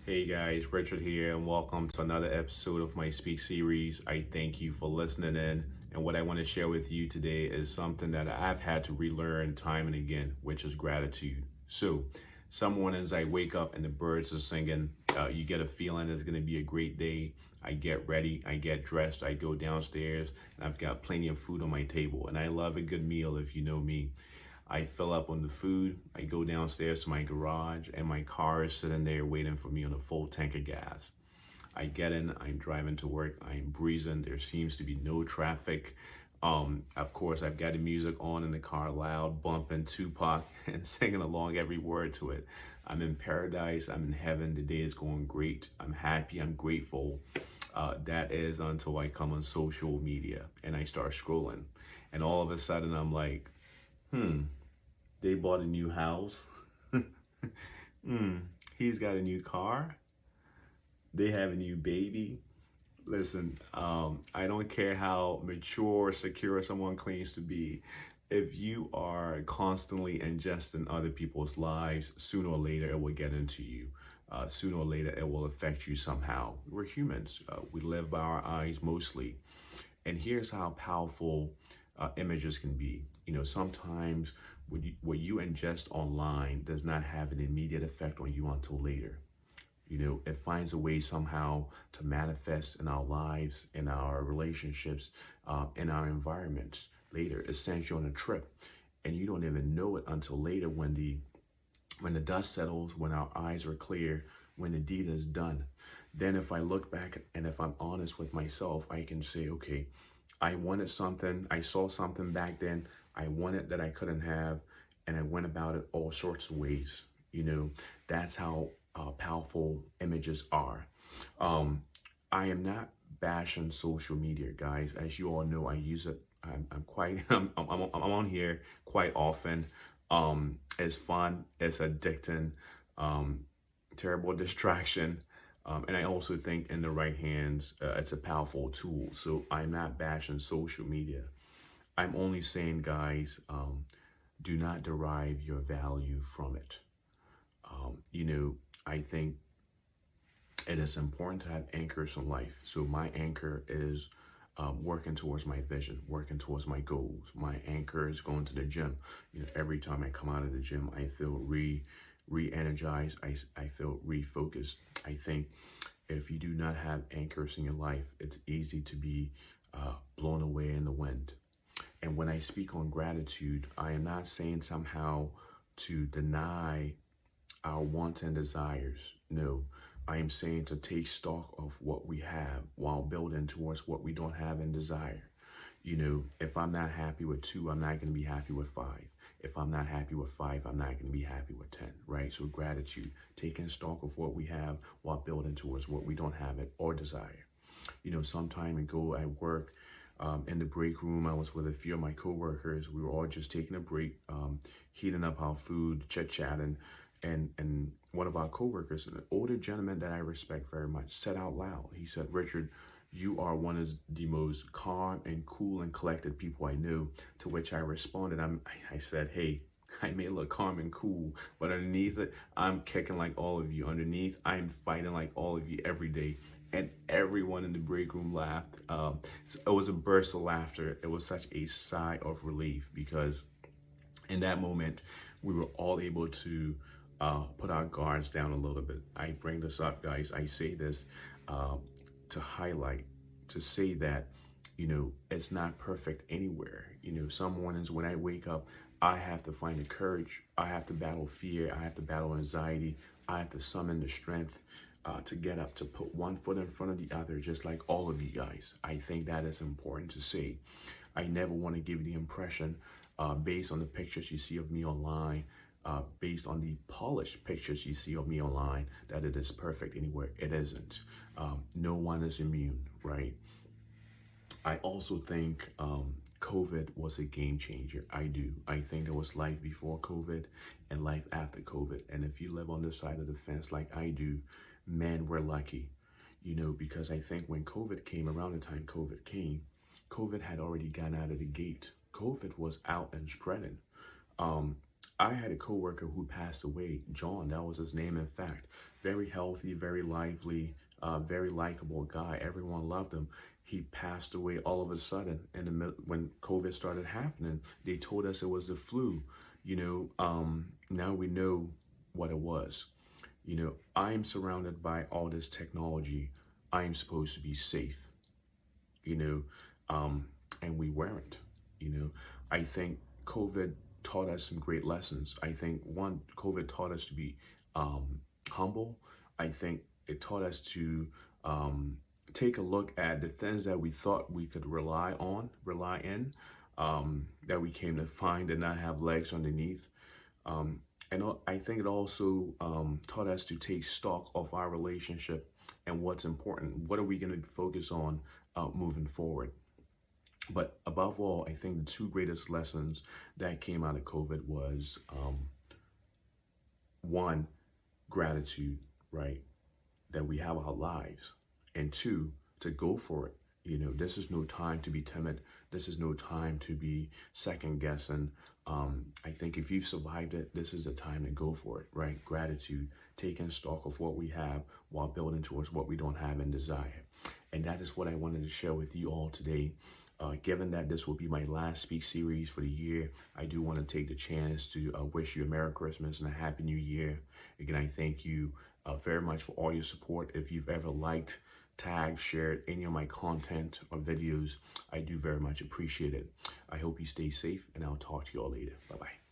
Hey guys, Richard here, and welcome to another episode of my Speak series. I thank you for listening in. And what I want to share with you today is something that I've had to relearn time and again, which is gratitude. So, some mornings I wake up and the birds are singing. You get a feeling it's going to be a great day. I get ready, I get dressed, I go downstairs, and I've got plenty of food on my table. And I love a good meal if you know me. I fill up on the food. I go downstairs to my garage, and my car is sitting there waiting for me on a full tank of gas. I get in, I'm driving to work, I'm breezing. There seems to be no traffic. Of course, I've got the music on in the car, loud, bumping Tupac and singing along every word to it. I'm in paradise. I'm in heaven. The day is going great. I'm happy. I'm grateful. That is until I come on social media and I start scrolling. And all of a sudden, I'm like, they bought a new house. Hmm. He's got a new car. They have a new baby. Listen, I don't care how mature or secure someone claims to be. If you are constantly ingesting other people's lives, sooner or later it will get into you. Sooner or later it will affect you somehow. We're humans. We live by our eyes mostly. And here's how powerful images can be. Sometimes what you ingest online does not have an immediate effect on you until later. It finds a way somehow to manifest in our lives, in our relationships, in our environments later. It sends you on a trip, and you don't even know it until later when the dust settles, when our eyes are clear, when the deed is done. Then if I look back and if I'm honest with myself, I can say, okay, I wanted something, I saw something back then, I wanted that I couldn't have, and I went about it all sorts of ways. That's how powerful images are. Um, I am not bashing social media, guys. As you all know, I use it. I'm quite. I'm on here quite often. It's fun. It's addicting. Um, Terrible distraction. And I also think in the right hands, it's a powerful tool. So I'm not bashing social media. I'm only saying, guys, do not derive your value from it. I think it is important to have anchors in life. So my anchor is working towards my vision, working towards my goals. My anchor is going to the gym. Every time I come out of the gym, I feel re-energized. I feel refocused. I think if you do not have anchors in your life, it's easy to be blown away in the wind. And when I speak on gratitude, I am not saying somehow to deny our wants and desires. No, I am saying to take stock of what we have while building towards what we don't have and desire. If I'm not happy with two, I'm not going to be happy with five. If I'm not happy with five, I'm not going to be happy with 10, right? So gratitude, taking stock of what we have while building towards what we don't have it or desire. Some time ago at work, in the break room, I was with a few of my coworkers. We were all just taking a break, heating up our food, chit-chatting, and one of our coworkers, an older gentleman that I respect very much, said out loud, he said, "Richard, you are one of the most calm and cool and collected people I know." To which I responded, I said, "Hey, I may look calm and cool, but underneath it, I'm kicking like all of you. Underneath, I'm fighting like all of you every day." And everyone in the break room laughed. So it was a burst of laughter. It was such a sigh of relief because in that moment, we were all able to put our guards down a little bit. I bring this up, guys. I say this uh, to highlight, to say that, it's not perfect anywhere. Some mornings when I wake up, I have to find the courage. I have to battle fear. I have to battle anxiety. I have to summon the strength to get up, to put one foot in front of the other, just like all of you guys. I think that is important to say. I never want to give the impression, based on the pictures you see of me online, based on the polished pictures you see of me online, that it is perfect anywhere. It isn't. No one is immune, right? I also think COVID was a game changer. I do. I think there was life before COVID and life after COVID. And if you live on this side of the fence like I do, man, we're lucky. Because I think when COVID came, around the time COVID came, COVID had already gone out of the gate. COVID was out and spreading. Um, I had a coworker who passed away, John, that was his name, in fact. Very healthy, very lively, very likable guy. Everyone loved him. He passed away all of a sudden when COVID started happening. They told us it was the flu. Now we know what it was. I'm surrounded by all this technology. I'm supposed to be safe, you know, and we weren't. I think COVID taught us some great lessons. I think COVID taught us to be humble. I think it taught us to take a look at the things that we thought we could rely in, that we came to find did not have legs underneath. And I think it also taught us to take stock of our relationship and what's important. What are we going to focus on moving forward? But above all, I think the two greatest lessons that came out of COVID was one, gratitude, right? That we have our lives. And two, to go for it. This is no time to be timid. This is no time to be second guessing. I think if you've survived it, this is a time to go for it, right? Gratitude, taking stock of what we have while building towards what we don't have and desire. And that is what I wanted to share with you all today. Given that this will be my last Speak series for the year, I do want to take the chance to wish you a Merry Christmas and a Happy New Year. Again, I thank you very much for all your support. If you've ever liked, tagged, shared any of my content or videos, I do very much appreciate it. I hope you stay safe, and I'll talk to you all later. Bye-bye.